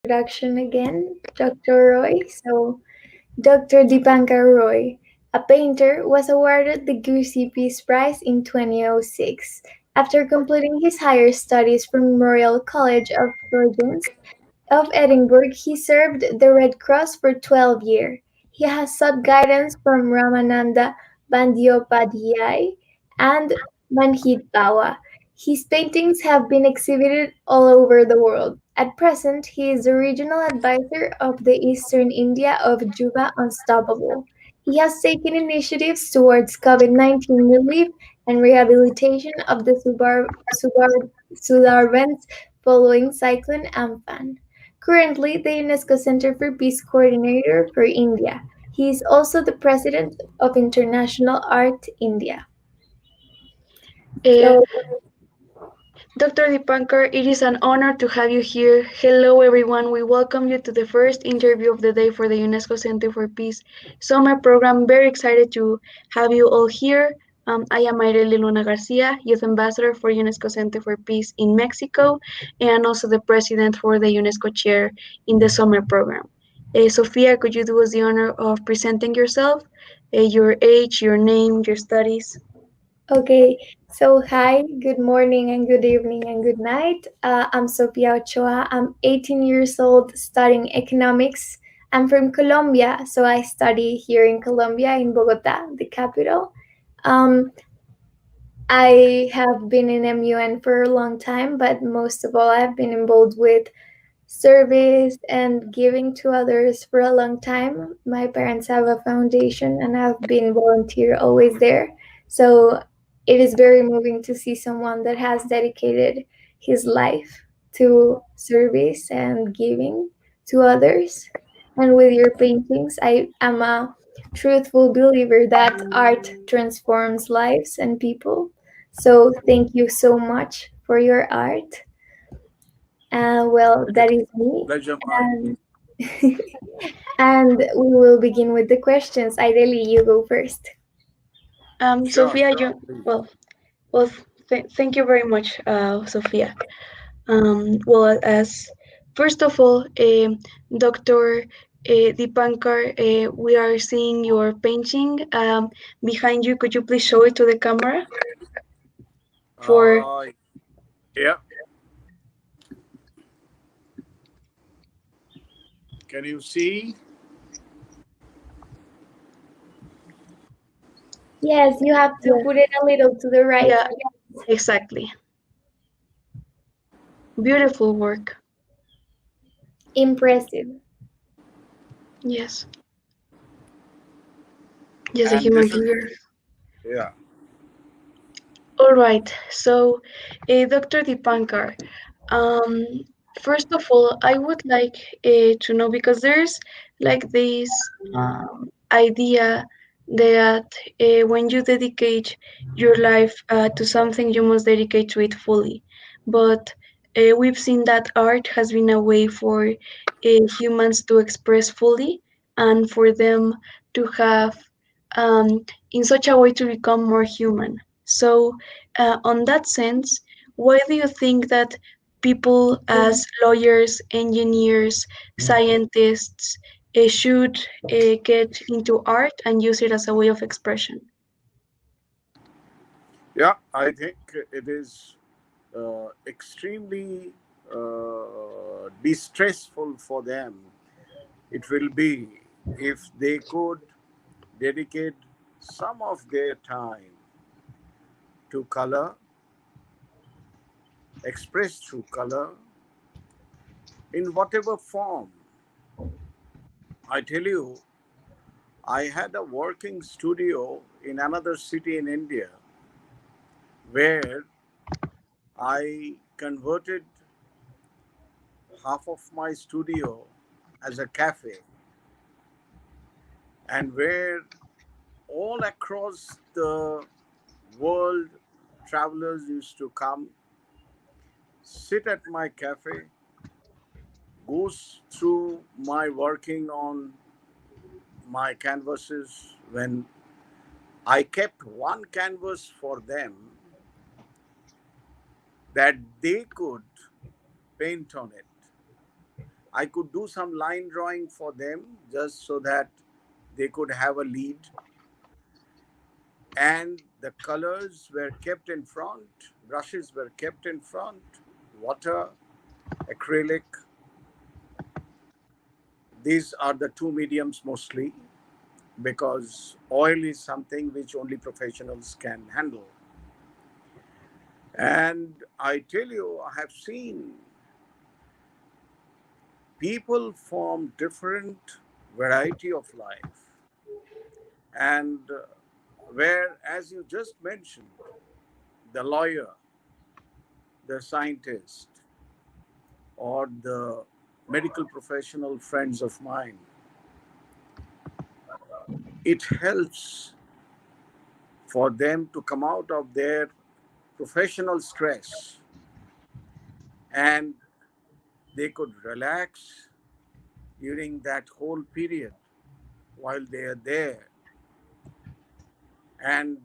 introduction again, Dr. Roy. Dr. Dipankar Roy, a painter, was awarded the Gusi Peace Prize in 2006 after completing his higher studies from Memorial College of Surgeons of Edinburgh. He served the Red Cross for 12 years. He has sought guidance from Ramananda Bandyopadhyay and Manhit Bawa. His paintings have been exhibited all over the world. At present, he is the regional advisor of the Eastern India of Juba Unstoppable. He has taken initiatives towards COVID-19 relief and rehabilitation of the Sundarbans following Cyclone Amphan. Currently the UNESCO Center for Peace Coordinator for India. He is also the president of International Art India. Uh, So, Dr. Dipankar, it is an honor to have you here. Hello, everyone. We welcome you to the first interview of the day for the UNESCO Center for Peace Summer Program. Very excited to have you all here. I am Mayreli Luna Garcia, Youth Ambassador for UNESCO Center for Peace in Mexico, and also the President for the UNESCO Chair in the Summer Program. Sophia, could you do us the honor of presenting yourself, your age, your name, your studies? okay, so hi, good morning and good evening and good night. I'm Sofia Ochoa. I'm 18 years old studying economics. I'm from Colombia, so I study here in Colombia, in Bogota, the capital. Um, I have been in MUN for a long time, but most of all, I've been involved with service and giving to others for a long time. My parents have a foundation and I've been volunteer always there. So it is very moving to see someone that has dedicated his life to service and giving to others. And with your paintings, I am a truthful believer that art transforms lives and people. So thank you so much for your art. Well, that is me. Pleasure mine. And, and we will begin with the questions. Ideally, you go first. Sure, Sophia, sure, please. thank you very much, Sophia. As first of all, Dr. Dipankar, we are seeing your painting behind you. Could you please show it to the camera? For Uh, yeah, can you see? Yes, you have to Yes, put it a little to the right. yeah, exactly. Beautiful work. Impressive. Yes, yes, a And human this is, figure. yeah, All right. So, Dr. Dipankar, um, first of all, I would like to know because there's like this idea that when you dedicate your life to something, you must dedicate to it fully. But we've seen that art has been a way for humans to express fully and for them to have, in such a way, to become more human. So, on that sense, why do you think that people as lawyers, engineers, scientists should get into art and use it as a way of expression? yeah, I think it is extremely distressful for them. It will be if they could dedicate some of their time to color, express through color in whatever form. I tell you, I had a working studio in another city in India where I converted half of my studio as a cafe, and where all across the world travelers used to come, sit at my cafe, goes through my working on my canvases. When I kept one canvas for them that they could paint on it. I could do some line drawing for them just so that they could have a lead. And the colors were kept in front, brushes were kept in front, water, acrylic. These are the two mediums mostly, because oil is something which only professionals can handle. And I tell you, I have seen people from different variety of life, and where, as you just mentioned, the lawyer, the scientist, or the medical professional friends of mine, it helps for them to come out of their professional stress, and they could relax during that whole period while they are there. And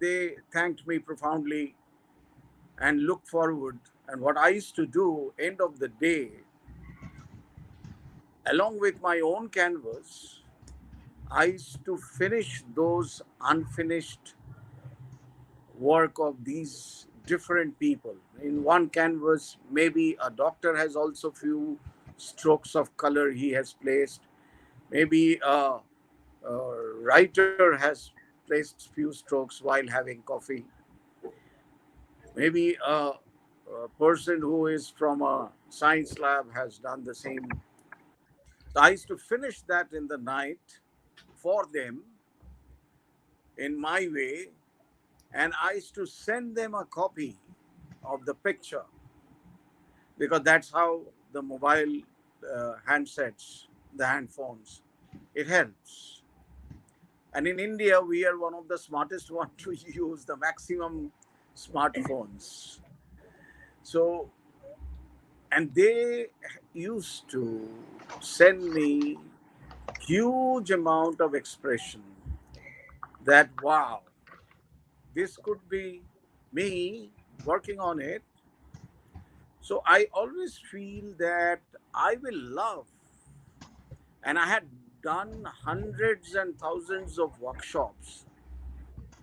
they thanked me profoundly and looked forward. And what I used to do, end of the day, along with my own canvas, I used to finish those unfinished work of these different people. In one canvas, maybe a doctor has also few strokes of color he has placed. Maybe a writer has placed few strokes while having coffee. Maybe a person who is from a science lab has done the same. So I used to finish that in the night for them in my way, and I used to send them a copy of the picture, because that's how the mobile handsets, the hand phones, it helps. And in India, we are one of the smartest one to use the maximum smartphones. So, and they used to send me huge amount of expression that wow, this could be me working on it. So I always feel that I will love, and I had done hundreds and thousands of workshops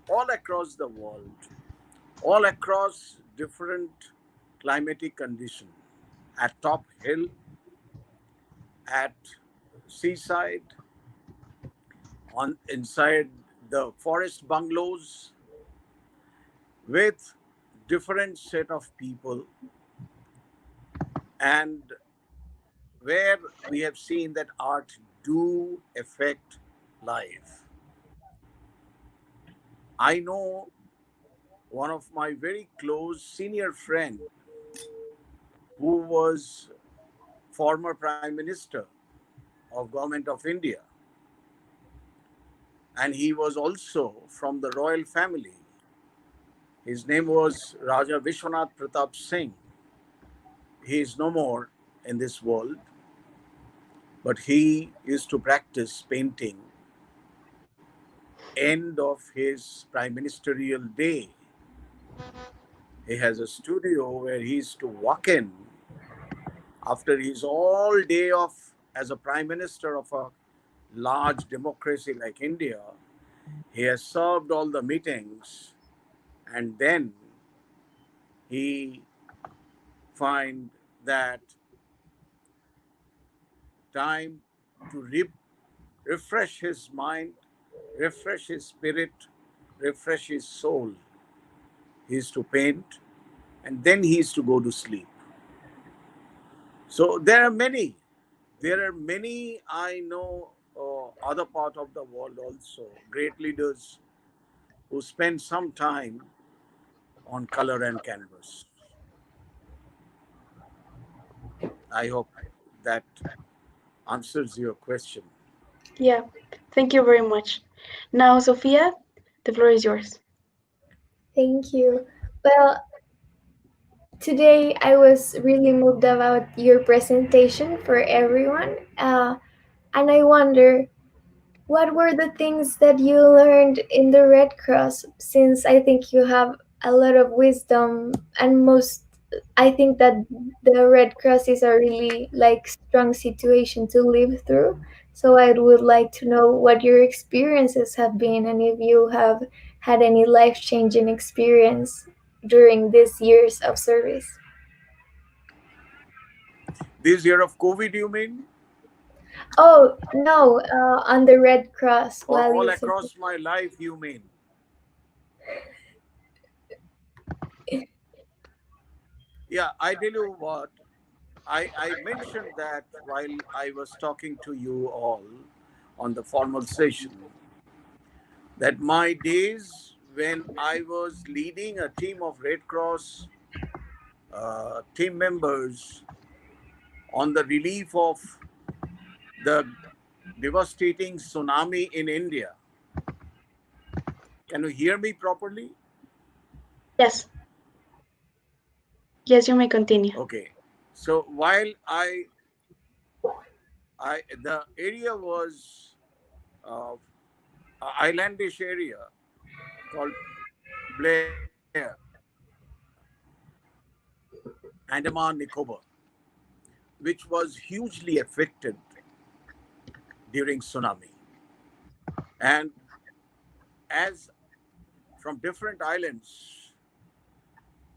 all across the world, all across different climatic conditions, at top hill, at seaside, on inside the forest bungalows, with different set of people, and where we have seen that art do affect life. I know one of my very close senior friend who was former prime minister of government of India, and he was also from the royal family. His name was Raja Vishwanath Pratap Singh. He is no more in this world, but he used to practice painting end of his prime ministerial day. He has a studio where he used to walk in after his all day of as a prime minister of a large democracy like India. He has served all the meetings, and then he find that time to refresh his mind, refresh his spirit, refresh his soul. He is to paint, and then he is to go to sleep. So there are many. There are many I know, other part of the world also, great leaders who spend some time on color and canvas. I hope that answers your question. Yeah, thank you very much. Now, Sophia, the floor is yours. Thank you. Well, today I was really moved about your presentation for everyone. And I wonder, what were the things that you learned in the Red Cross? Since I think you have a lot of wisdom, and most I think that the Red Cross is a really like strong situation to live through. So I would like to know what your experiences have been and if you have had any life-changing experience during these years of service. This year of COVID, you mean? Oh, no, on the Red Cross Or while all you said. across my life, you mean? Yeah, I tell you what, I mentioned that while I was talking to you all on the formal session, that my days when I was leading a team of Red Cross team members on the relief of the devastating tsunami in India. Can you hear me properly? Yes, yes, you may continue. Okay. So while I the area was a islandish area called Blair, Andaman Nicobar, which was hugely affected during tsunami. And as from different islands,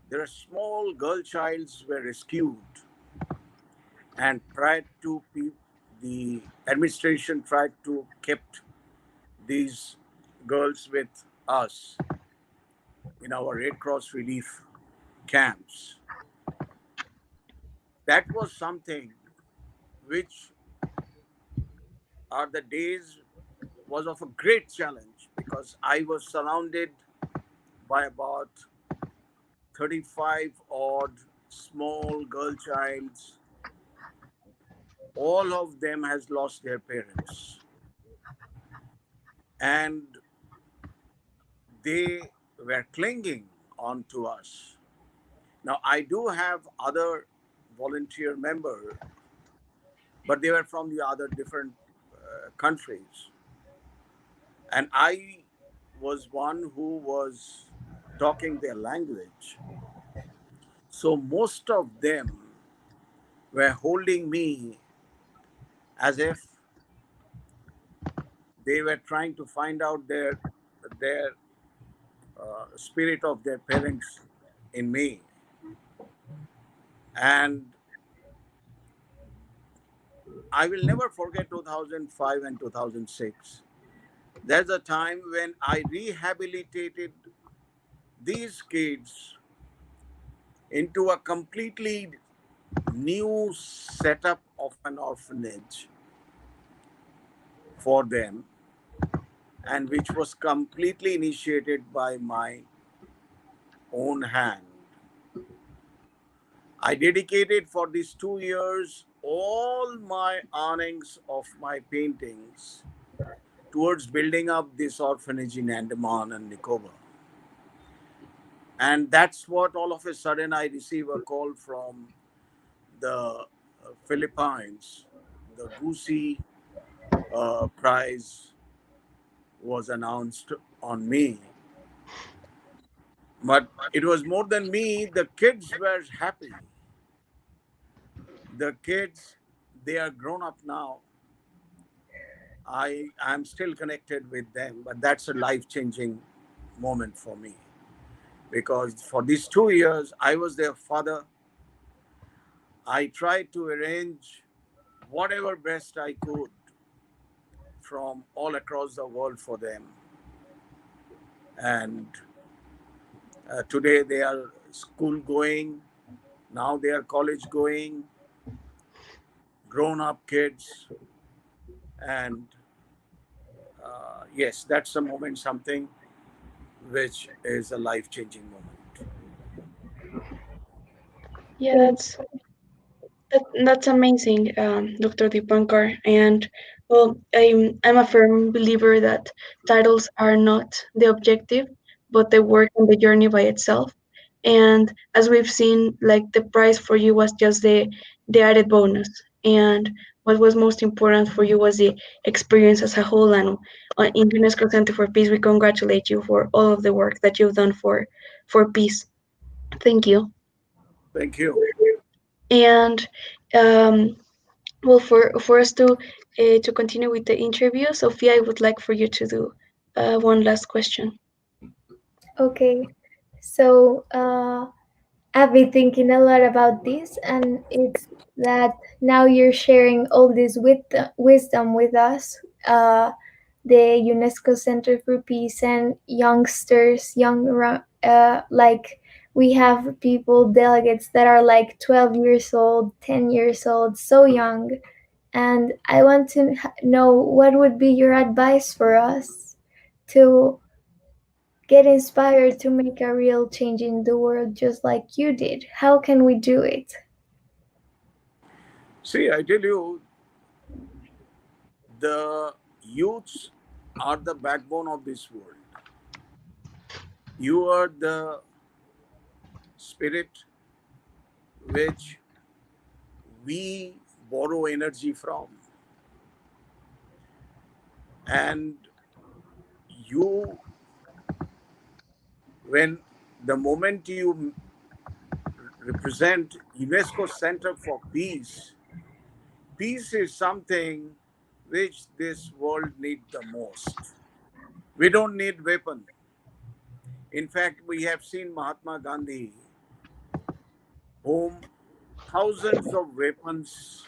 there are small girl childs were rescued and tried to the administration tried to kept these girls with us in our Red Cross relief camps. That was something which are the days was of a great challenge because I was surrounded by about 35 odd small girl childs. All of them has lost their parents and they were clinging on to us. Now I do have other volunteer member, but they were from the other different countries, and I was one who was talking their language. So most of them were holding me as if they were trying to find out their spirit of their parents in me. And I will never forget 2005 and 2006. There's a time when I rehabilitated these kids into a completely new setup of an orphanage for them, and which was completely initiated by my own hand. I dedicated for these 2 years all my earnings of my paintings towards building up this orphanage in Andaman and Nicobar. And that's what all of a sudden I receive a call from the Philippines. The Gusi prize was announced on me. But it was more than me. The kids were happy. The kids, they are grown up now. I am still connected with them, but that's a life changing moment for me because for these 2 years, I was their father. I tried to arrange whatever best I could from all across the world for them. And today they are school going, now they are college going, grown up kids. And yes, that's a moment, something which is a life changing moment. Yeah, that's amazing, Dr. Dipankar. And well, I'm a firm believer that titles are not the objective, but the work and the journey by itself. And as we've seen, like the prize for you was just the added bonus, and what was most important for you was the experience as a whole. And in UNESCO Center for Peace, we congratulate you for all of the work that you've done for peace. Thank you. Thank you. And um, well, for us to continue with the interview, Sophia, I would like for you to do one last question. Okay, so I've been thinking a lot about this, and it's that now you're sharing all this wisdom with us, the UNESCO Center for Peace and youngsters, like we have people, delegates that are like 12 years old, 10 years old, so young. And I want to know what would be your advice for us to get inspired to make a real change in the world just like you did. How can we do it? See, I tell you, the youths are the backbone of this world. You are the spirit which we borrow energy from. And you, when the moment you represent UNESCO Center for Peace, peace is something which this world needs the most. We don't need weapon. In fact, we have seen Mahatma Gandhi, whom thousands of weapons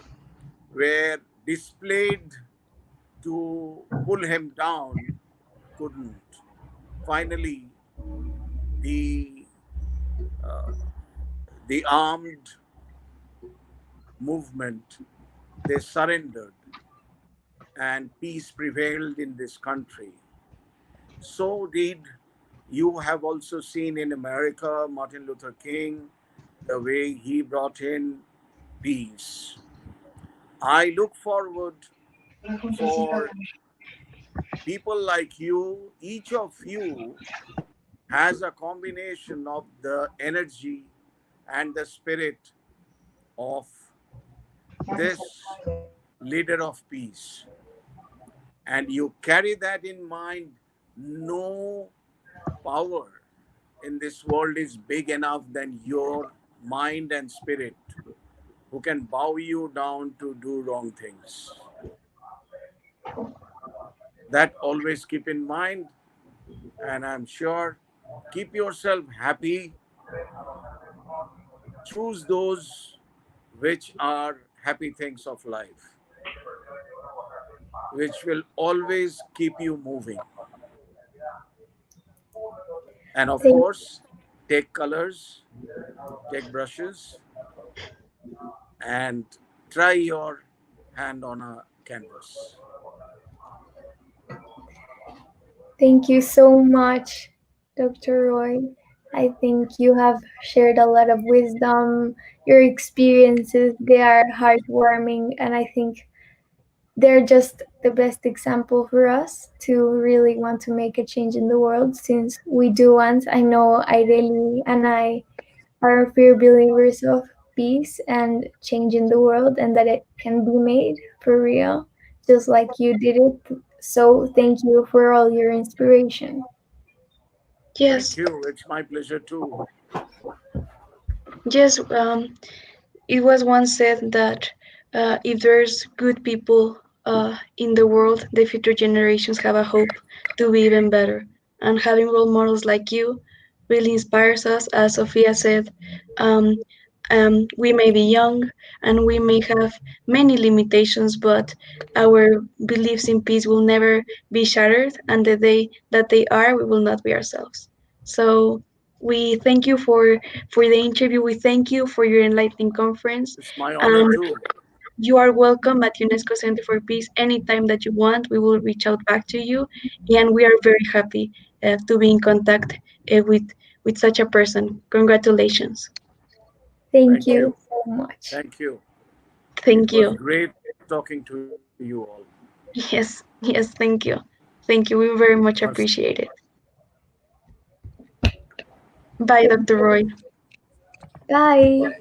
were displayed to pull him down, couldn't. Finally, the the armed movement, they surrendered, and peace prevailed in this country. So did, you have also seen in America Martin Luther King, the way he brought in peace. I look forward for people like you. Each of you has a combination of the energy and the spirit of this leader of peace. And you carry that in mind. No power in this world is big enough than your mind and spirit, who can bow you down to do wrong things. That always keep in mind, and I'm sure keep yourself happy. Choose those which are happy things of life, which will always keep you moving. And of Thank, course, take colors, take brushes, and try your hand on a canvas. thank you so much, Dr. Roy. I think you have shared a lot of wisdom. Your experiences, they are heartwarming, and I think they're just the best example for us to really want to make a change in the world since we do want. I know Ireli and I are firm believers of peace and change in the world and that it can be made for real, just like you did it. So thank you for all your inspiration. Yes, Thank you. It's my pleasure too. yes. It was once said that if there's good people in the world, the future generations have a hope to be even better. And having role models like you really inspires us. As Sophia said, um, we may be young and we may have many limitations, but our beliefs in peace will never be shattered. And the day that they are, we will not be ourselves. So we thank you for the interview. We thank you for your enlightening conference. It's my honor And too. you are welcome at UNESCO Center for Peace anytime that you want. We will reach out back to you, and we are very happy to be in contact with such a person. Congratulations. Thank Thank you you. so much. Thank you. It Thank was you. great talking to you all. Yes, yes, thank you. Thank you. We very much Mercy. appreciate it. Bye, Thank Dr. you. Roy. Bye.